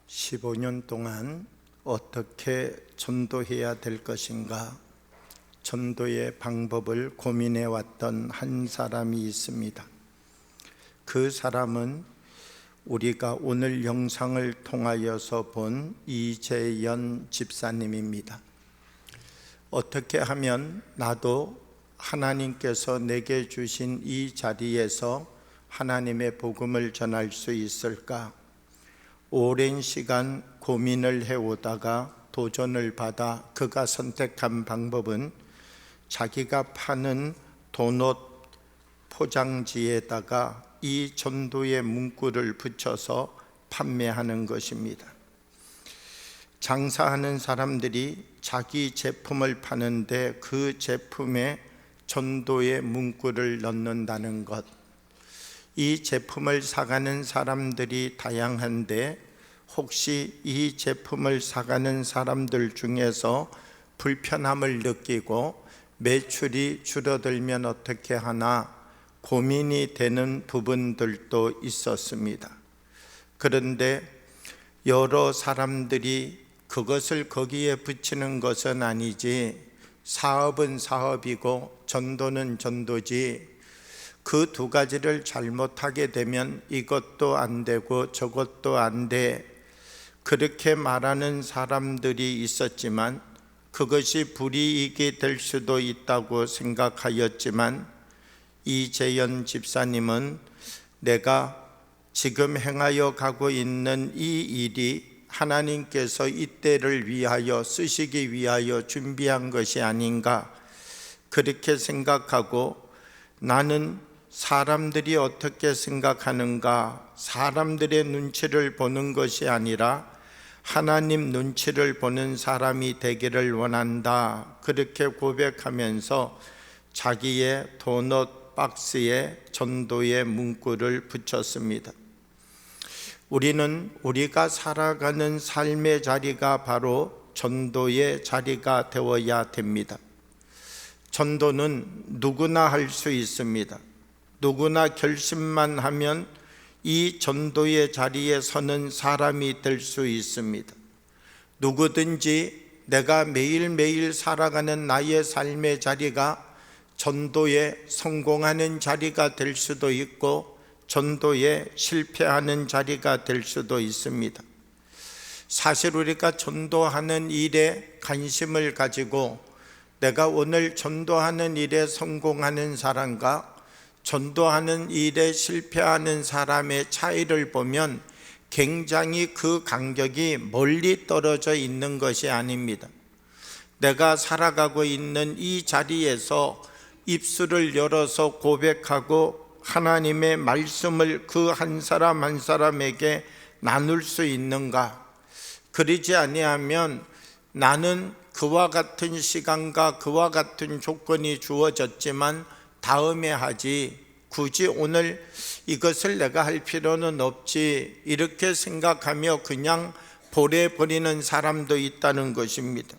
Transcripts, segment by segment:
15년 동안 어떻게 전도해야 될 것인가, 전도의 방법을 고민해 왔던 한 사람이 있습니다. 그 사람은 우리가 오늘 영상을 통하여서 본 이재연 집사님입니다. 어떻게 하면 나도 하나님께서 내게 주신 이 자리에서 하나님의 복음을 전할 수 있을까? 오랜 시간 고민을 해오다가 도전을 받아 그가 선택한 방법은 자기가 파는 도넛 포장지에다가 이 전도의 문구를 붙여서 판매하는 것입니다. 장사하는 사람들이 자기 제품을 파는데 그 제품에 전도의 문구를 넣는다는 것, 이 제품을 사가는 사람들이 다양한데 혹시 이 제품을 사가는 사람들 중에서 불편함을 느끼고 매출이 줄어들면 어떻게 하나 고민이 되는 부분들도 있었습니다. 그런데 여러 사람들이 그것을 거기에 붙이는 것은 아니지, 사업은 사업이고 전도는 전도지, 그 두 가지를 잘못하게 되면 이것도 안 되고 저것도 안 돼, 그렇게 말하는 사람들이 있었지만 그것이 불이익이 될 수도 있다고 생각하였지만, 이재연 집사님은 내가 지금 행하여 가고 있는 이 일이 하나님께서 이때를 위하여 쓰시기 위하여 준비한 것이 아닌가, 그렇게 생각하고 나는 사람들이 어떻게 생각하는가, 사람들의 눈치를 보는 것이 아니라 하나님 눈치를 보는 사람이 되기를 원한다, 그렇게 고백하면서 자기의 도넛 박스에 전도의 문구를 붙였습니다. 우리는 우리가 살아가는 삶의 자리가 바로 전도의 자리가 되어야 됩니다. 전도는 누구나 할 수 있습니다. 누구나 결심만 하면 이 전도의 자리에 서는 사람이 될 수 있습니다. 누구든지 내가 매일매일 살아가는 나의 삶의 자리가 전도에 성공하는 자리가 될 수도 있고 전도에 실패하는 자리가 될 수도 있습니다. 사실 우리가 전도하는 일에 관심을 가지고 내가 오늘 전도하는 일에 성공하는 사람과 전도하는 일에 실패하는 사람의 차이를 보면 굉장히 그 간격이 멀리 떨어져 있는 것이 아닙니다. 내가 살아가고 있는 이 자리에서 입술을 열어서 고백하고 하나님의 말씀을 그 한 사람 한 사람에게 나눌 수 있는가? 그러지 아니하면 나는 그와 같은 시간과 그와 같은 조건이 주어졌지만 다음에 하지, 굳이 오늘 이것을 내가 할 필요는 없지, 이렇게 생각하며 그냥 보내버리는 사람도 있다는 것입니다.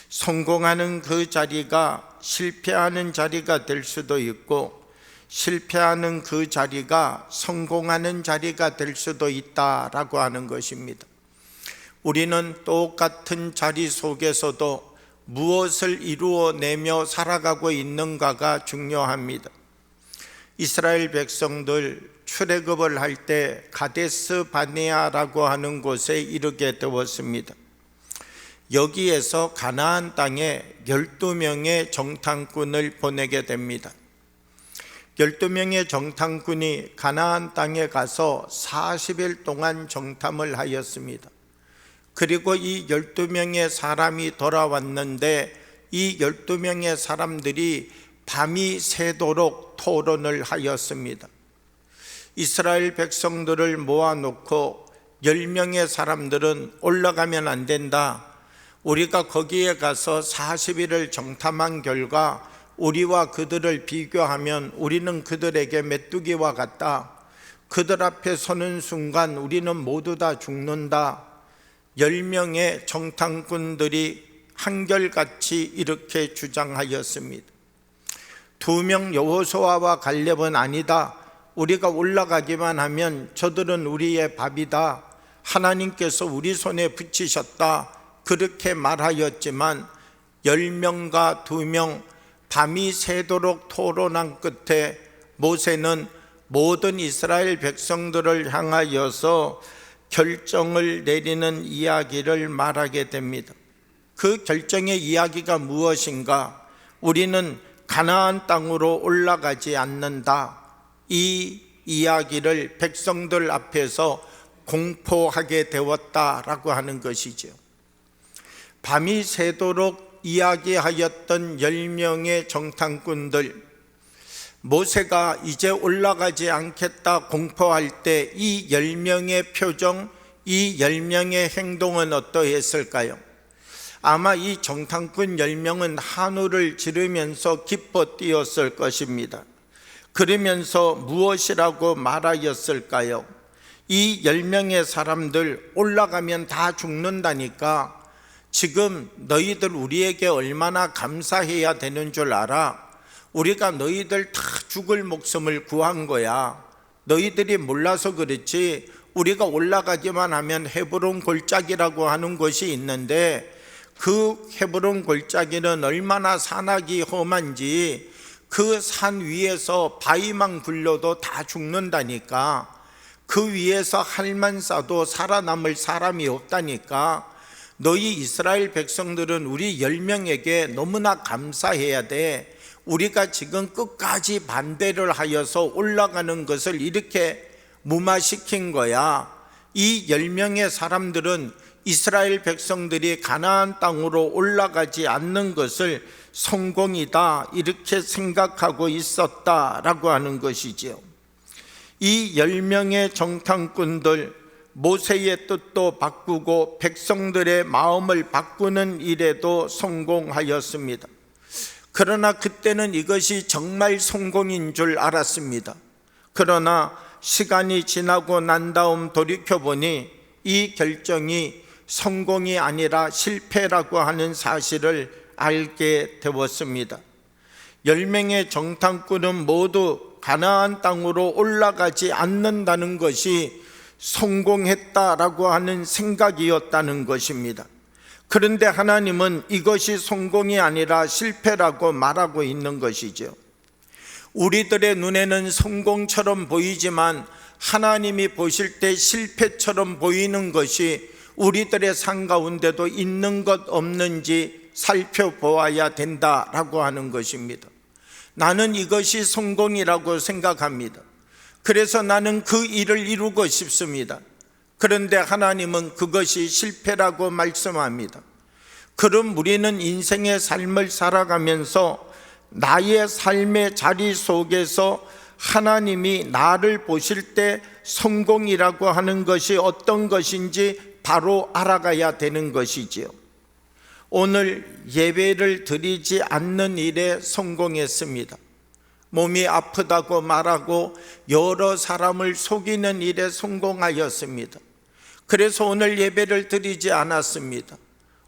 성공하는 그 자리가 실패하는 자리가 될 수도 있고 실패하는 그 자리가 성공하는 자리가 될 수도 있다라고 하는 것입니다. 우리는 똑같은 자리 속에서도 무엇을 이루어내며 살아가고 있는가가 중요합니다. 이스라엘 백성들 출애굽을 할 때 가데스 바네아라고 하는 곳에 이르게 되었습니다. 여기에서 가나안 땅에 12명의 정탐꾼을 보내게 됩니다. 12명의 정탐꾼이 가나안 땅에 가서 40일 동안 정탐을 하였습니다. 그리고 이 12명의 사람이 돌아왔는데 이 12명의 사람들이 밤이 새도록 토론을 하였습니다. 이스라엘 백성들을 모아놓고 10명의 사람들은 올라가면 안 된다, 우리가 거기에 가서 40일을 정탐한 결과 우리와 그들을 비교하면 우리는 그들에게 메뚜기와 같다, 그들 앞에 서는 순간 우리는 모두 다 죽는다. 10명의 정탐꾼들이 한결같이 이렇게 주장하였습니다. 2명 여호수아와 갈렙은 아니다, 우리가 올라가기만 하면 저들은 우리의 밥이다, 하나님께서 우리 손에 붙이셨다 그렇게 말하였지만 10명과 2명 밤이 새도록 토론한 끝에 모세는 모든 이스라엘 백성들을 향하여서 결정을 내리는 이야기를 말하게 됩니다. 그 결정의 이야기가 무엇인가? 우리는 가나안 땅으로 올라가지 않는다. 이 이야기를 백성들 앞에서 공포하게 되었다라고 하는 것이죠. 밤이 새도록 이야기하였던 10명의 정탐꾼들, 모세가 이제 올라가지 않겠다 공포할 때 이 10명의 표정, 이 10명의 행동은 어떠했을까요? 아마 이 정탐꾼 10명은 한우를 지르면서 기뻐 뛰었을 것입니다. 그러면서 무엇이라고 말하였을까요? 이 10명의 사람들 올라가면 다 죽는다니까 지금 너희들 우리에게 얼마나 감사해야 되는 줄 알아? 우리가 너희들 다 죽을 목숨을 구한 거야. 너희들이 몰라서 그렇지 우리가 올라가기만 하면 헤브론 골짜기라고 하는 곳이 있는데 그 헤브론 골짜기는 얼마나 산악이 험한지 그 산 위에서 바위만 굴려도 다 죽는다니까. 그 위에서 할만 싸도 살아남을 사람이 없다니까. 너희 이스라엘 백성들은 우리 10명에게 너무나 감사해야 돼. 우리가 지금 끝까지 반대를 하여서 올라가는 것을 이렇게 무마시킨 거야. 이 10명의 사람들은 이스라엘 백성들이 가나안 땅으로 올라가지 않는 것을 성공이다 이렇게 생각하고 있었다라고 하는 것이지요. 이 10명의 정탐꾼들 모세의 뜻도 바꾸고 백성들의 마음을 바꾸는 일에도 성공하였습니다. 그러나 그때는 이것이 정말 성공인 줄 알았습니다. 그러나 시간이 지나고 난 다음 돌이켜보니 이 결정이 성공이 아니라 실패라고 하는 사실을 알게 되었습니다. 10명의 정탐꾼은 모두 가나안 땅으로 올라가지 않는다는 것이 성공했다라고 하는 생각이었다는 것입니다. 그런데 하나님은 이것이 성공이 아니라 실패라고 말하고 있는 것이죠. 우리들의 눈에는 성공처럼 보이지만 하나님이 보실 때 실패처럼 보이는 것이 우리들의 삶 가운데도 있는 것 없는지 살펴보아야 된다라고 하는 것입니다. 나는 이것이 성공이라고 생각합니다. 그래서 나는 그 일을 이루고 싶습니다. 그런데 하나님은 그것이 실패라고 말씀합니다. 그럼 우리는 인생의 삶을 살아가면서 나의 삶의 자리 속에서 하나님이 나를 보실 때 성공이라고 하는 것이 어떤 것인지 바로 알아가야 되는 것이지요. 오늘 예배를 드리지 않는 일에 성공했습니다. 몸이 아프다고 말하고 여러 사람을 속이는 일에 성공하였습니다. 그래서 오늘 예배를 드리지 않았습니다.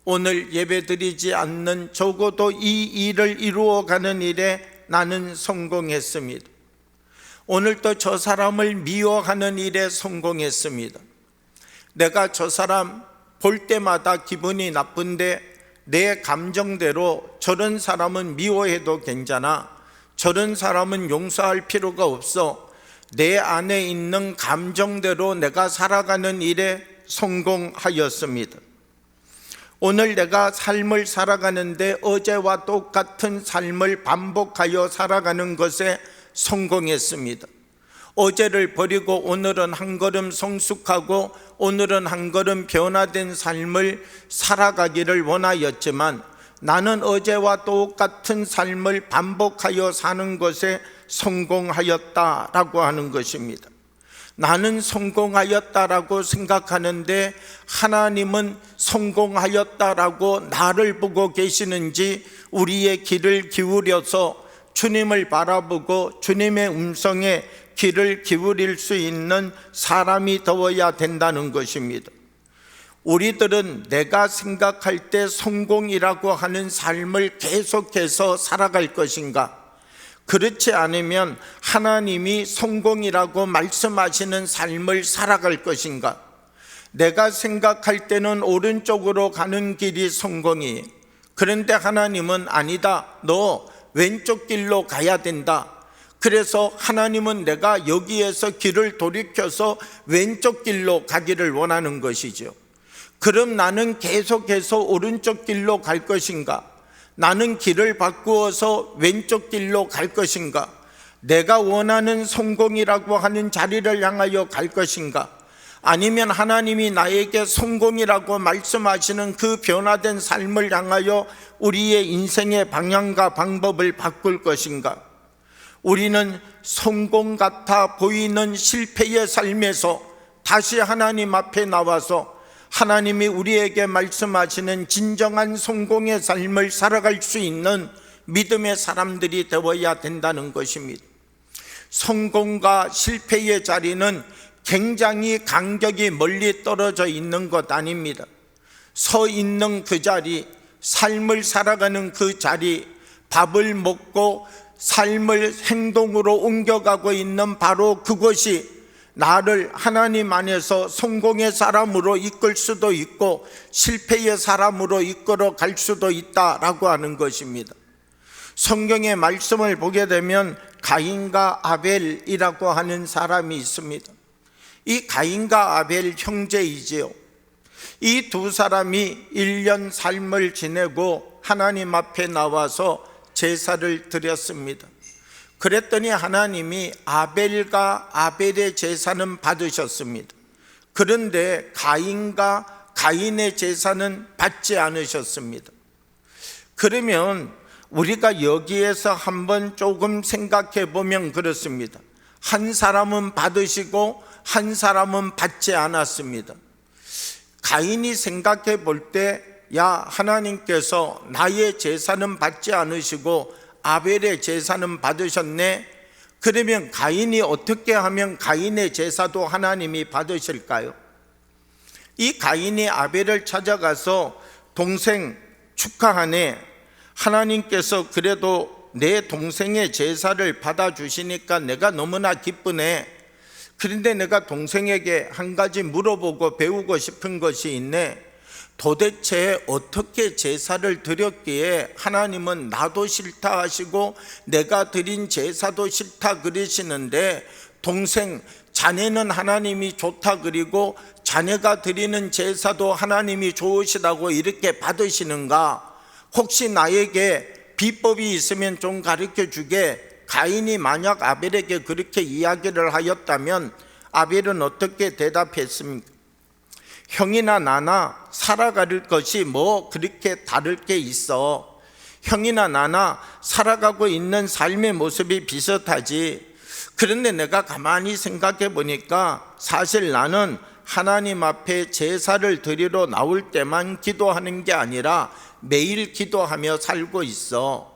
오늘 예배 드리지 않는 적어도 이 일을 이루어가는 일에 나는 성공했습니다. 오늘 또 저 사람을 미워하는 일에 성공했습니다. 내가 저 사람 볼 때마다 기분이 나쁜데 내 감정대로 저런 사람은 미워해도 괜찮아, 저런 사람은 용서할 필요가 없어, 내 안에 있는 감정대로 내가 살아가는 일에 성공하였습니다. 오늘 내가 삶을 살아가는데 어제와 똑같은 삶을 반복하여 살아가는 것에 성공했습니다. 어제를 버리고 오늘은 한 걸음 성숙하고 오늘은 한 걸음 변화된 삶을 살아가기를 원하였지만 나는 어제와 똑같은 삶을 반복하여 사는 것에 성공하였다라고 하는 것입니다. 나는 성공하였다라고 생각하는데 하나님은 성공하였다라고 나를 보고 계시는지 우리의 귀를 기울여서 주님을 바라보고 주님의 음성에 귀를 기울일 수 있는 사람이 되어야 된다는 것입니다. 우리들은 내가 생각할 때 성공이라고 하는 삶을 계속해서 살아갈 것인가? 그렇지 않으면 하나님이 성공이라고 말씀하시는 삶을 살아갈 것인가? 내가 생각할 때는 오른쪽으로 가는 길이 성공이, 그런데 하나님은 아니다, 너 왼쪽 길로 가야 된다. 그래서 하나님은 내가 여기에서 길을 돌이켜서 왼쪽 길로 가기를 원하는 것이죠. 그럼 나는 계속해서 오른쪽 길로 갈 것인가? 나는 길을 바꾸어서 왼쪽 길로 갈 것인가? 내가 원하는 성공이라고 하는 자리를 향하여 갈 것인가? 아니면 하나님이 나에게 성공이라고 말씀하시는 그 변화된 삶을 향하여 우리의 인생의 방향과 방법을 바꿀 것인가? 우리는 성공 같아 보이는 실패의 삶에서 다시 하나님 앞에 나와서 하나님이 우리에게 말씀하시는 진정한 성공의 삶을 살아갈 수 있는 믿음의 사람들이 되어야 된다는 것입니다. 성공과 실패의 자리는 굉장히 간격이 멀리 떨어져 있는 것 아닙니다. 서 있는 그 자리, 삶을 살아가는 그 자리, 밥을 먹고 삶을 행동으로 옮겨가고 있는 바로 그것이 나를 하나님 안에서 성공의 사람으로 이끌 수도 있고 실패의 사람으로 이끌어 갈 수도 있다라고 하는 것입니다. 성경의 말씀을 보게 되면 가인과 아벨이라고 하는 사람이 있습니다. 이 가인과 아벨 형제이지요. 이 두 사람이 1년 삶을 지내고 하나님 앞에 나와서 제사를 드렸습니다. 그랬더니 하나님이 아벨과 아벨의 제사는 받으셨습니다. 그런데 가인과 가인의 제사는 받지 않으셨습니다. 그러면 우리가 여기에서 한번 조금 생각해 보면 그렇습니다. 한 사람은 받으시고 한 사람은 받지 않았습니다. 가인이 생각해 볼 때, 야, 하나님께서 나의 제사는 받지 않으시고 아벨의 제사는 받으셨네. 그러면 가인이 어떻게 하면 가인의 제사도 하나님이 받으실까요? 이 가인이 아벨을 찾아가서 동생 축하하네. 하나님께서 그래도 내 동생의 제사를 받아주시니까 내가 너무나 기쁘네. 그런데 내가 동생에게 한 가지 물어보고 배우고 싶은 것이 있네. 도대체 어떻게 제사를 드렸기에 하나님은 나도 싫다 하시고 내가 드린 제사도 싫다 그러시는데, 동생 자네는 하나님이 좋다 그리고 자네가 드리는 제사도 하나님이 좋으시다고 이렇게 받으시는가? 혹시 나에게 비법이 있으면 좀 가르쳐 주게. 가인이 만약 아벨에게 그렇게 이야기를 하였다면 아벨은 어떻게 대답했습니까? 형이나 나나 살아갈 것이 뭐 그렇게 다를 게 있어. 형이나 나나 살아가고 있는 삶의 모습이 비슷하지. 그런데 내가 가만히 생각해 보니까 사실 나는 하나님 앞에 제사를 드리러 나올 때만 기도하는 게 아니라 매일 기도하며 살고 있어.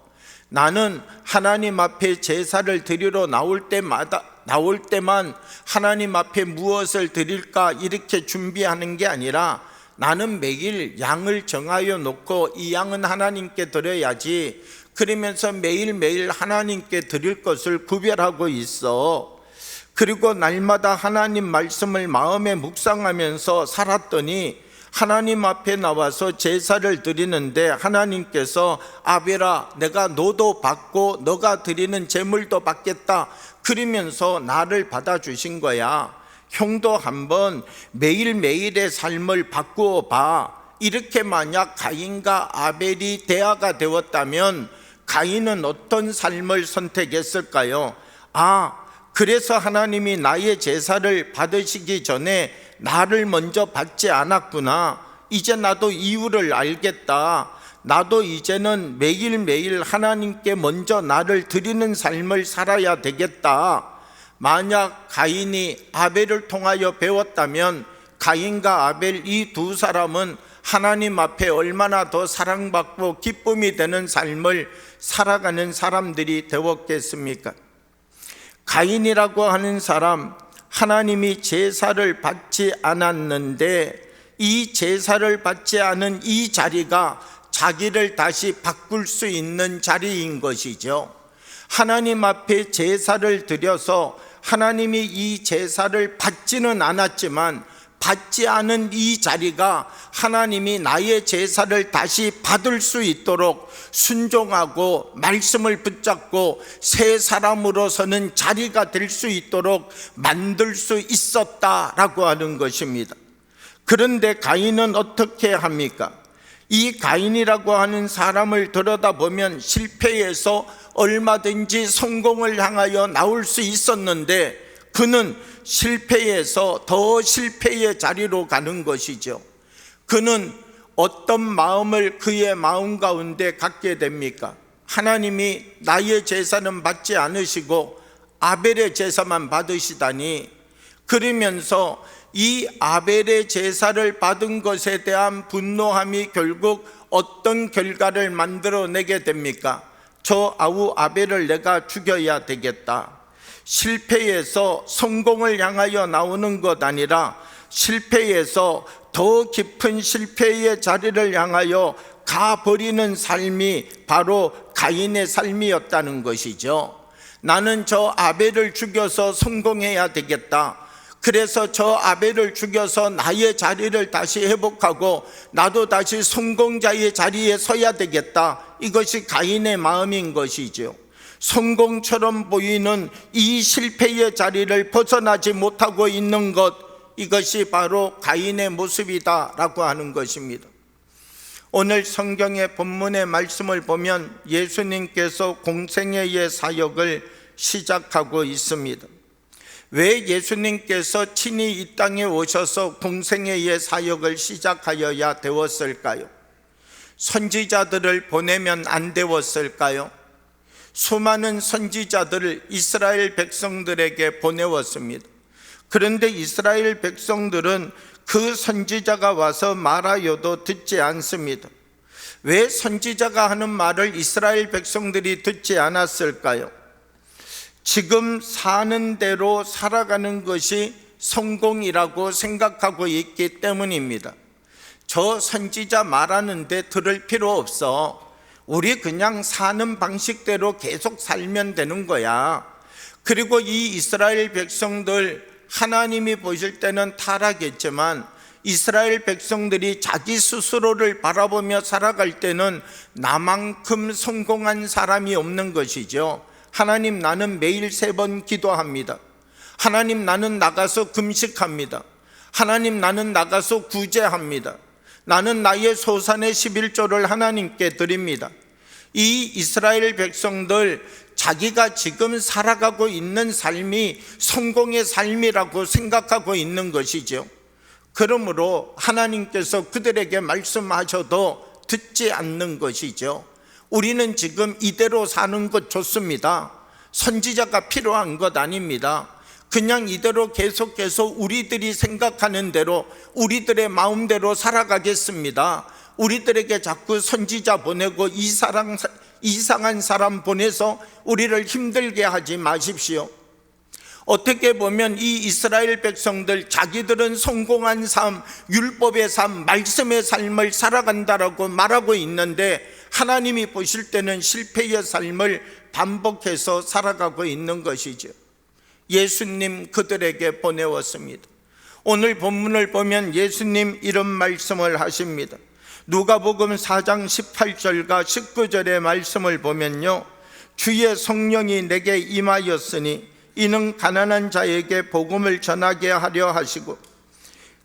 나는 하나님 앞에 제사를 드리러 나올 때만 하나님 앞에 무엇을 드릴까 이렇게 준비하는 게 아니라 나는 매일 양을 정하여 놓고 이 양은 하나님께 드려야지, 그러면서 매일매일 하나님께 드릴 것을 구별하고 있어. 그리고 날마다 하나님 말씀을 마음에 묵상하면서 살았더니 하나님 앞에 나와서 제사를 드리는데 하나님께서 아벨아, 내가 너도 받고 너가 드리는 제물도 받겠다 그러면서 나를 받아주신 거야. 형도 한번 매일매일의 삶을 바꾸어 봐. 이렇게 만약 가인과 아벨이 대화가 되었다면 가인은 어떤 삶을 선택했을까요? 그래서 하나님이 나의 제사를 받으시기 전에 나를 먼저 받지 않았구나. 이제 나도 이유를 알겠다. 나도 이제는 매일매일 하나님께 먼저 나를 드리는 삶을 살아야 되겠다. 만약 가인이 아벨을 통하여 배웠다면 가인과 아벨 이 두 사람은 하나님 앞에 얼마나 더 사랑받고 기쁨이 되는 삶을 살아가는 사람들이 되었겠습니까? 가인이라고 하는 사람, 하나님이 제사를 받지 않았는데 이 제사를 받지 않은 이 자리가 자기를 다시 바꿀 수 있는 자리인 것이죠. 하나님 앞에 제사를 드려서 하나님이 이 제사를 받지는 않았지만 받지 않은 이 자리가 하나님이 나의 제사를 다시 받을 수 있도록 순종하고 말씀을 붙잡고 새 사람으로서는 자리가 될 수 있도록 만들 수 있었다라고 하는 것입니다. 그런데 가인은 어떻게 합니까? 이 가인이라고 하는 사람을 들여다보면 실패해서 얼마든지 성공을 향하여 나올 수 있었는데 그는 실패해서 더 실패의 자리로 가는 것이죠. 그는 어떤 마음을 그의 마음 가운데 갖게 됩니까? 하나님이 나의 제사는 받지 않으시고 아벨의 제사만 받으시다니, 그러면서 이 아벨의 제사를 받은 것에 대한 분노함이 결국 어떤 결과를 만들어내게 됩니까? 저 아우 아벨을 내가 죽여야 되겠다. 실패해서 성공을 향하여 나오는 것 아니라 실패해서 더 깊은 실패의 자리를 향하여 가버리는 삶이 바로 가인의 삶이었다는 것이죠. 나는 저 아벨을 죽여서 성공해야 되겠다. 그래서 저 아벨을 죽여서 나의 자리를 다시 회복하고 나도 다시 성공자의 자리에 서야 되겠다. 이것이 가인의 마음인 것이죠. 성공처럼 보이는 이 실패의 자리를 벗어나지 못하고 있는 것, 이것이 바로 가인의 모습이다라고 하는 것입니다. 오늘 성경의 본문의 말씀을 보면 예수님께서 공생애의 사역을 시작하고 있습니다. 왜 예수님께서 친히 이 땅에 오셔서 공생애의 사역을 시작하여야 되었을까요? 선지자들을 보내면 안 되었을까요? 수많은 선지자들을 이스라엘 백성들에게 보내었습니다. 그런데 이스라엘 백성들은 그 선지자가 와서 말하여도 듣지 않습니다. 왜 선지자가 하는 말을 이스라엘 백성들이 듣지 않았을까요? 지금 사는 대로 살아가는 것이 성공이라고 생각하고 있기 때문입니다. 저 선지자 말하는데 들을 필요 없어. 우리 그냥 사는 방식대로 계속 살면 되는 거야. 그리고 이 이스라엘 백성들, 하나님이 보실 때는 타락했지만 이스라엘 백성들이 자기 스스로를 바라보며 살아갈 때는 나만큼 성공한 사람이 없는 것이죠. 하나님, 나는 매일 3번 기도합니다. 하나님, 나는 나가서 금식합니다. 하나님, 나는 나가서 구제합니다. 나는 나의 소산의 11조를 하나님께 드립니다. 이 이스라엘 백성들, 자기가 지금 살아가고 있는 삶이 성공의 삶이라고 생각하고 있는 것이죠. 그러므로 하나님께서 그들에게 말씀하셔도 듣지 않는 것이죠. 우리는 지금 이대로 사는 것 좋습니다. 선지자가 필요한 것 아닙니다. 그냥 이대로 계속해서 우리들이 생각하는 대로 우리들의 마음대로 살아가겠습니다. 우리들에게 자꾸 선지자 보내고 이상한 사람 보내서 우리를 힘들게 하지 마십시오. 어떻게 보면 이 이스라엘 백성들, 자기들은 성공한 삶, 율법의 삶, 말씀의 삶을 살아간다라고 말하고 있는데 하나님이 보실 때는 실패의 삶을 반복해서 살아가고 있는 것이죠. 예수님 그들에게 보내었습니다. 오늘 본문을 보면 예수님 이런 말씀을 하십니다. 누가복음 4장 18절과 19절의 말씀을 보면요, 주의 성령이 내게 임하였으니 이는 가난한 자에게 복음을 전하게 하려 하시고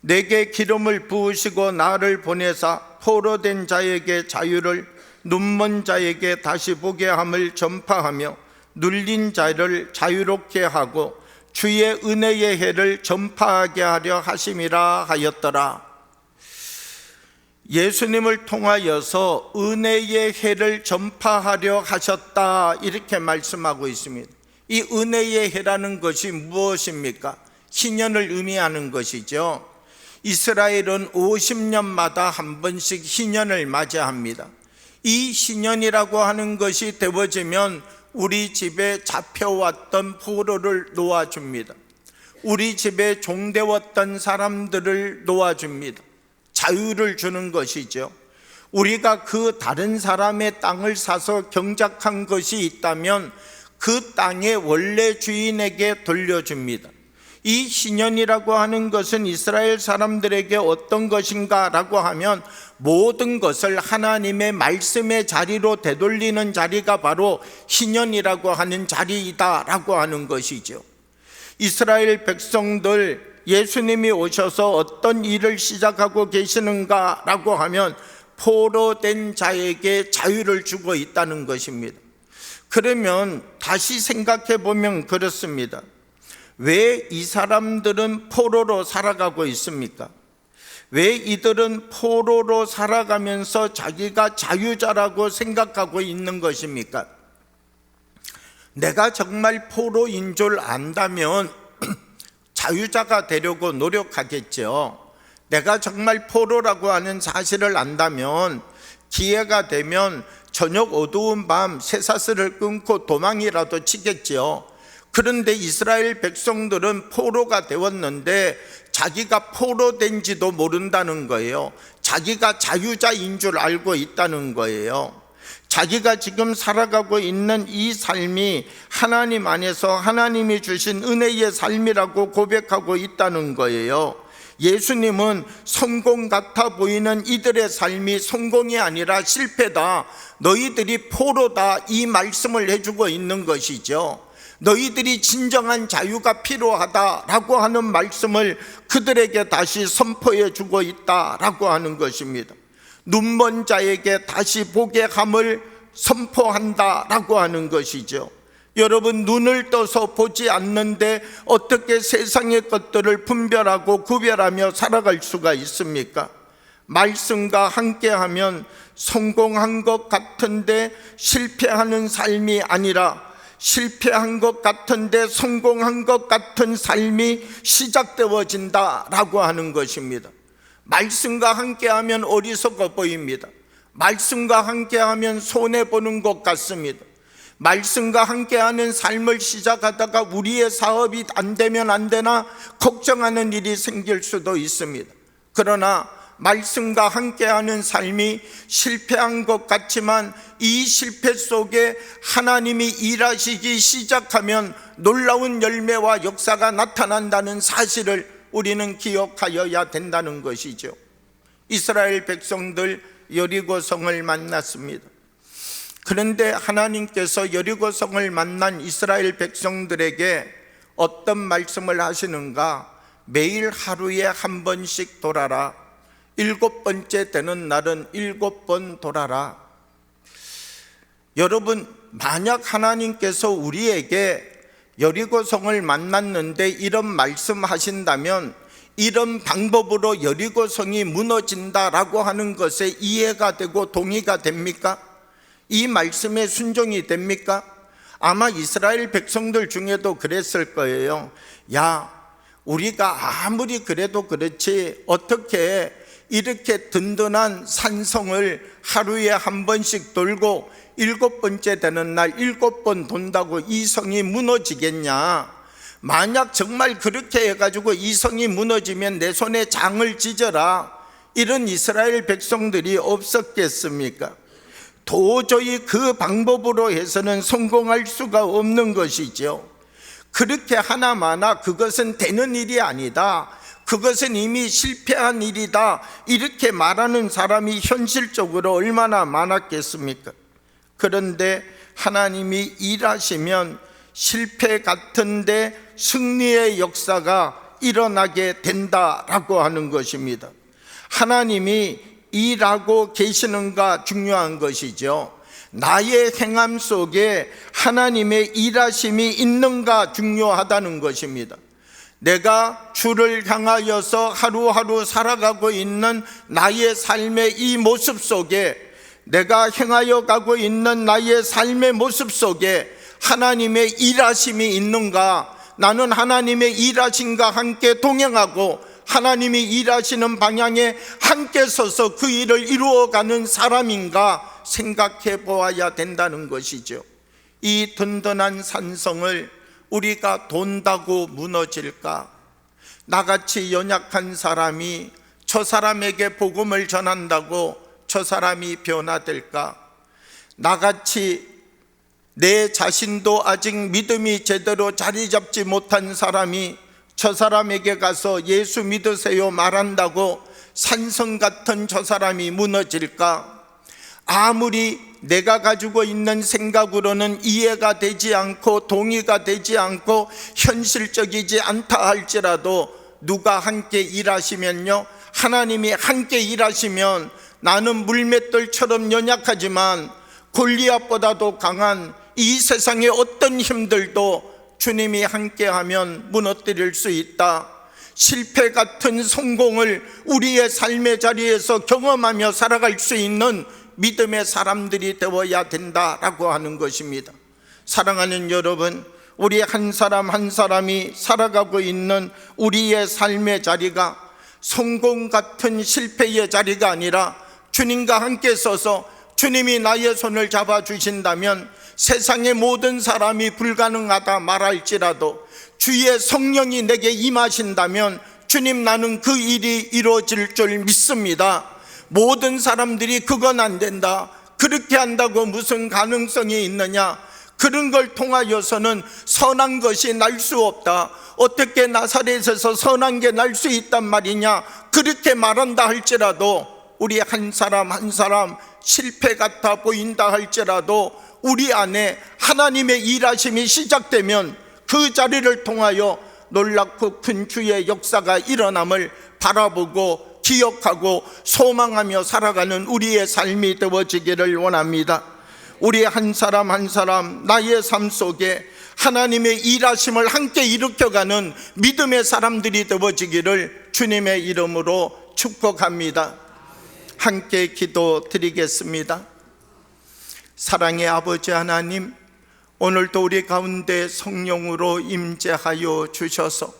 내게 기름을 부으시고 나를 보내사 포로된 자에게 자유를, 눈먼 자에게 다시 보게 함을 전파하며 눌린 자를 자유롭게 하고 주의 은혜의 해를 전파하게 하려 하심이라 하였더라. 예수님을 통하여서 은혜의 해를 전파하려 하셨다, 이렇게 말씀하고 있습니다. 이 은혜의 해라는 것이 무엇입니까? 희년을 의미하는 것이죠. 이스라엘은 50년마다 한 번씩 희년을 맞이합니다. 이 희년이라고 하는 것이 되어지면 우리 집에 잡혀왔던 포로를 놓아줍니다. 우리 집에 종되었던 사람들을 놓아줍니다. 자유를 주는 것이죠. 우리가 그 다른 사람의 땅을 사서 경작한 것이 있다면 그 땅의 원래 주인에게 돌려줍니다. 이 희년이라고 하는 것은 이스라엘 사람들에게 어떤 것인가 라고 하면 모든 것을 하나님의 말씀의 자리로 되돌리는 자리가 바로 희년이라고 하는 자리이다 라고 하는 것이죠. 이스라엘 백성들, 예수님이 오셔서 어떤 일을 시작하고 계시는가 라고 하면 포로된 자에게 자유를 주고 있다는 것입니다. 그러면 다시 생각해 보면 그렇습니다. 왜 이 사람들은 포로로 살아가고 있습니까? 왜 이들은 포로로 살아가면서 자기가 자유자라고 생각하고 있는 것입니까? 내가 정말 포로인 줄 안다면 자유자가 되려고 노력하겠죠. 내가 정말 포로라고 하는 사실을 안다면 기회가 되면 저녁 어두운 밤 쇠사슬을 끊고 도망이라도 치겠죠. 그런데 이스라엘 백성들은 포로가 되었는데 자기가 포로된지도 모른다는 거예요. 자기가 자유자인 줄 알고 있다는 거예요. 자기가 지금 살아가고 있는 이 삶이 하나님 안에서 하나님이 주신 은혜의 삶이라고 고백하고 있다는 거예요. 예수님은 성공 같아 보이는 이들의 삶이 성공이 아니라 실패다, 너희들이 포로다, 이 말씀을 해주고 있는 것이죠. 너희들이 진정한 자유가 필요하다라고 하는 말씀을 그들에게 다시 선포해 주고 있다라고 하는 것입니다. 눈먼 자에게 다시 보게 함을 선포한다라고 하는 것이죠. 여러분, 눈을 떠서 보지 않는데 어떻게 세상의 것들을 분별하고 구별하며 살아갈 수가 있습니까? 말씀과 함께하면 성공한 것 같은데 실패하는 삶이 아니라 실패한 것 같은데 성공한 것 같은 삶이 시작되어진다라고 하는 것입니다. 말씀과 함께하면 어리석어 보입니다. 말씀과 함께하면 손해보는 것 같습니다. 말씀과 함께하는 삶을 시작하다가 우리의 사업이 안 되면 안 되나 걱정하는 일이 생길 수도 있습니다. 그러나 말씀과 함께하는 삶이 실패한 것 같지만 이 실패 속에 하나님이 일하시기 시작하면 놀라운 열매와 역사가 나타난다는 사실을 우리는 기억하여야 된다는 것이죠. 이스라엘 백성들 여리고성을 만났습니다. 그런데 하나님께서 여리고성을 만난 이스라엘 백성들에게 어떤 말씀을 하시는가? 매일 하루에 한 번씩 돌아라. 7번째 되는 날은 7번 돌아라. 여러분, 만약 하나님께서 우리에게 여리고성을 만났는데 이런 말씀하신다면 이런 방법으로 여리고성이 무너진다라고 하는 것에 이해가 되고 동의가 됩니까? 이 말씀에 순종이 됩니까? 아마 이스라엘 백성들 중에도 그랬을 거예요. 야, 우리가 아무리 그래도 그렇지 어떻게 이렇게 든든한 산성을 하루에 한 번씩 돌고 7번째 되는 날 7번 돈다고 이 성이 무너지겠냐? 만약 정말 그렇게 해가지고 이 성이 무너지면 내 손에 장을 찢어라, 이런 이스라엘 백성들이 없었겠습니까? 도저히 그 방법으로 해서는 성공할 수가 없는 것이죠. 그렇게 하나마나 그것은 되는 일이 아니다, 그것은 이미 실패한 일이다, 이렇게 말하는 사람이 현실적으로 얼마나 많았겠습니까? 그런데 하나님이 일하시면 실패 같은데 승리의 역사가 일어나게 된다라고 하는 것입니다. 하나님이 일하고 계시는가 중요한 것이죠. 나의 행함 속에 하나님의 일하심이 있는가 중요하다는 것입니다. 내가 주를 향하여서 하루하루 살아가고 있는 나의 삶의 이 모습 속에, 내가 행하여 가고 있는 나의 삶의 모습 속에 하나님의 일하심이 있는가? 나는 하나님의 일하심과 함께 동행하고 하나님이 일하시는 방향에 함께 서서 그 일을 이루어가는 사람인가 생각해 보아야 된다는 것이죠. 이 든든한 산성을 우리가 돈다고 무너질까? 나같이 연약한 사람이 저 사람에게 복음을 전한다고 저 사람이 변화될까? 나같이 내 자신도 아직 믿음이 제대로 자리 잡지 못한 사람이 저 사람에게 가서 예수 믿으세요 말한다고 산성 같은 저 사람이 무너질까? 아무리 내가 가지고 있는 생각으로는 이해가 되지 않고 동의가 되지 않고 현실적이지 않다 할지라도 누가 함께 일하시면요, 하나님이 함께 일하시면 나는 물맷돌처럼 연약하지만 골리앗보다도 강한 이 세상의 어떤 힘들도 주님이 함께하면 무너뜨릴 수 있다. 실패 같은 성공을 우리의 삶의 자리에서 경험하며 살아갈 수 있는 믿음의 사람들이 되어야 된다라고 하는 것입니다. 사랑하는 여러분, 우리 한 사람 한 사람이 살아가고 있는 우리의 삶의 자리가 성공 같은 실패의 자리가 아니라 주님과 함께 서서 주님이 나의 손을 잡아주신다면 세상의 모든 사람이 불가능하다 말할지라도 주의 성령이 내게 임하신다면 주님, 나는 그 일이 이루어질 줄 믿습니다. 모든 사람들이 그건 안 된다, 그렇게 한다고 무슨 가능성이 있느냐, 그런 걸 통하여서는 선한 것이 날 수 없다, 어떻게 나사렛에서 선한 게 날 수 있단 말이냐, 그렇게 말한다 할지라도 우리 한 사람 한 사람 실패 같아 보인다 할지라도 우리 안에 하나님의 일하심이 시작되면 그 자리를 통하여 놀랍고 큰 주의 역사가 일어남을 바라보고 기억하고 소망하며 살아가는 우리의 삶이 되어지기를 원합니다. 우리 한 사람 한 사람 나의 삶 속에 하나님의 일하심을 함께 일으켜가는 믿음의 사람들이 되어지기를 주님의 이름으로 축복합니다. 함께 기도드리겠습니다. 사랑의 아버지 하나님, 오늘도 우리 가운데 성령으로 임재하여 주셔서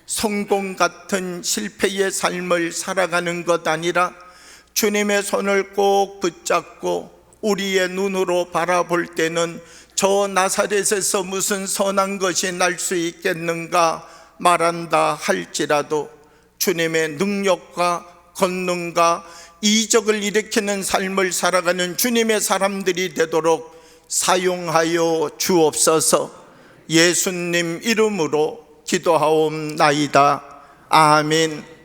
성공 같은 실패의 삶을 살아가는 것 아니라 주님의 손을 꼭 붙잡고 우리의 눈으로 바라볼 때는 저 나사렛에서 무슨 선한 것이 날 수 있겠는가 말한다 할지라도 주님의 능력과 권능과 이적을 일으키는 삶을 살아가는 주님의 사람들이 되도록 사용하여 주옵소서. 예수님 이름으로 기도하옵나이다. 아멘.